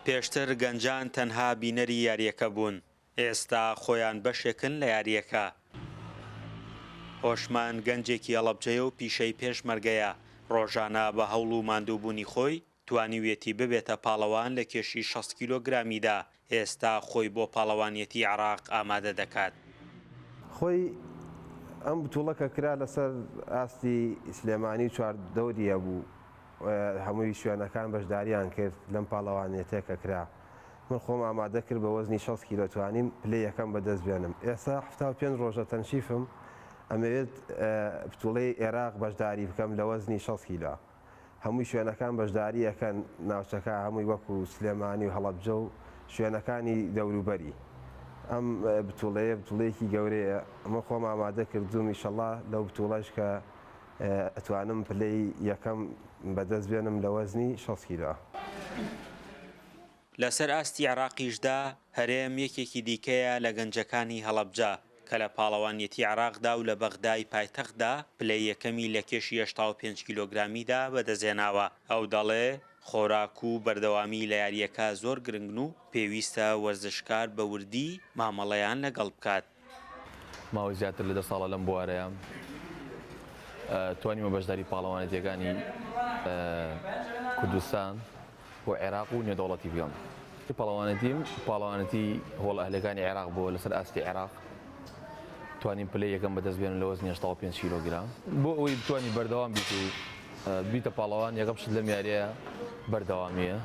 پێشتر گەنجان تەنها بینەری یاریەکە بوون، ئێستا خۆیان بەشێکن لە یاریەکە. هۆشمان گەنجێکی هەڵەبجەیە و پیشەی پێشمەرگەیە، ڕۆژانە بە هەوڵ و ماندووبوونی خۆی توانیوێتی ببێتە پاڵەوان لە کێشی 60 کیلۆگرامیدا. ئێستا خۆی بۆ پاڵەوانیەتی عێراق ئامادە دەکات. خۆی ئەم بتوڵەکە کرا لەسەر ئاستی سلێمانی چواردەوریە بوو، هەمووی شوێنەکان بەشداریان کرد لەم پاڵەوانیەتێکە کرا. من خۆم ئامادە کرد بە وەزنی 60 کیلۆ توانیم پلەی یەکەم بەدەست بێنم. ئێستا 75 ڕۆژە تەنشیفم، ئەمەوێت بتوڵەی عێراق بەشداری بکەم لە وەزنی 60 کیلۆ. هەمووی شوێنەکان بەشداری یەکەن، ناوچەکە هەمووی وەکو سلێمانی و هەڵەبجە و شوێنەکانی دەوروبەری. ئەم بتوڵەیەکی گەورەیە. ئەمە خۆم ئامادە کردوم ئیشەڵڵا لەو بتوڵەش کە ئەتوانم پلەی یەکەم بەدەست بێنم لە وەزنی 60 کیلۆ. لەسەر ئاستی عێراقیشدا هەرێم یەکێکی دیکەیە لە گەنجەکانی هەڵەبجە کە لە پاڵەوانیەتی عێراقدا و لە بەغدای پایتەختدا پلەی یەکەمی لە کێشی 85 کیلۆگرامیدا بەدەستهێناوە. ئەو دەڵێ خۆراک و بەردەوامی لە یاریەکە زۆر گرنگن و پێویستە وەرزشکار بە وردی مامەڵەیان لەگەڵ بکات. ماوەی زیاتر لە 10 ساڵە لەم بوارەیە توانیمە بەشداری پاڵەوانێتیەکانی کوردستان بۆ عێراق و نێودەوڵەتی بگەم. پاڵەوانەتی هۆڵ ئەهلەکانی عێراق بۆ لەسەر ئاستی عێراق توانین پلەی یەکەم بەدەست بێنن لە وەزنی 85 کیلۆگرام بۆ ئەوەی بتوانین بەردەوام بیت و بیتە پاڵەوان. یەکەم شت لەم یاریە بەردەوامیە،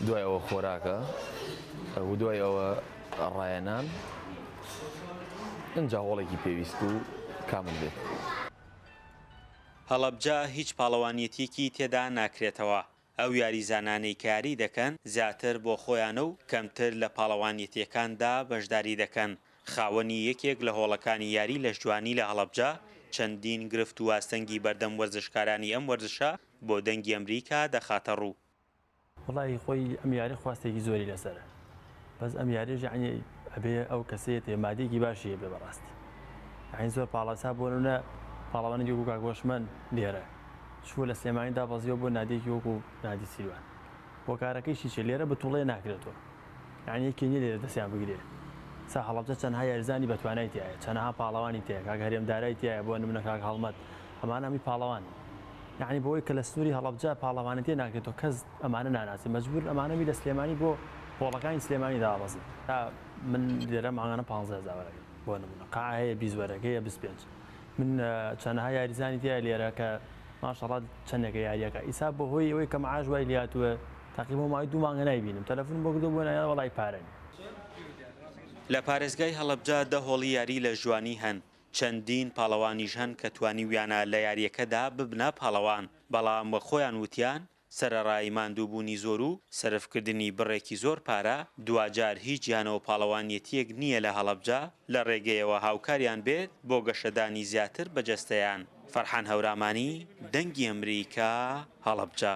دوای ئەوە خۆراکە و دوای ئەوە ڕایەنان، ئەنجا هۆڵێکی پێویست و کامل بێت. هەڵەبجە هیچ پاڵەوانیەتێکی تێدا ناکرێتەوە. ئەو یاریزانانەی کاری دەکەن زیاتر بۆ خۆیانە و کەمتر لە پاڵەوانیەتیەکاندا بەشداری دەکەن. خاوەنی یەکێک لە هۆڵەکانی یاری لە جوانی لە هەڵەبجە چەندین گرفت و واستەنگی بەردەم وەرزشکارانی ئەم وەرزشە بۆ دەنگی ئەمریکا دەخاتە ڕوو. وڵی خۆی ئەم یاری خواستێکی زۆری لەسەر، بەس ئەم یاریش یعنی ئەبێ ئەو کەسێت مادێکی باشیە بێ بەڕاستی. یعنی زۆر پاڵەسا بۆ نمونە پاڵەوانی وەکو کاکۆشمەن لێرە چووە لە سلێمانیدا بەزیەوە بۆ نادێکی وەکو نادی سیروان، بۆ کارەکەیشی چێ لێرە بەتوڵێ ناکرێتەوە. یعنی یەکێنی لێرە دەستیان بگرێ. سا هەڵەبجە چەندها یاریزانی بەتوانای تایە، چەندها پاڵەوانی تەیە، کاک هەرێمدارای تایە، بۆ نمونە کاک هەڵمەت، ئەمانە هەمی پاڵەوانی. یعنی بۆی کە لە سنووری هەڵەبجە پاڵەوانێتی ناکرێتەوە، کەس ئەمانە ناناسی، مەجبور ئەمانەمی لە سلێمانی بۆ هۆڵەکانی سلێمانی دابەزن. تا من لێرە ماهانە 15,000 وەرەگە بۆ نمونە، قاع هەیە 20 وەرەگەیە 25. من چەندها یاریزانی تایە لێرە کە ماشەڵڵا چەندێکە یاریەکە ئیسا بەهۆی ئەوەی کە مەعاش وای لاتووە تاقیبۆ ماوەی 2 مانگە نایبینم، تەلەفۆن بۆ کردو بۆ نایە وەڵای پارەنی. لە پارێزگای هەڵەبجە 10 هۆڵی یاری لە جوانی هەن. چەندین پاڵەوانیش هەن کە توانیویانە لە یاریەکەدا ببنە پاڵەوان، بەڵام بە خۆیان وتیان سەرەڕای ماندووبوونی زۆر و سەرفکردنی بڕێکی زۆر پارە دوجار هیچ یانەوە پاڵەوانیەتیەک نییە لە هەڵەبجە لە ڕێگەیەوە هاوکاریان بێت بۆ گەشەدانی زیاتر بەجەستەیان. فەرحان هەورامانی، دەنگی ئەمریکا، هەڵەبجە.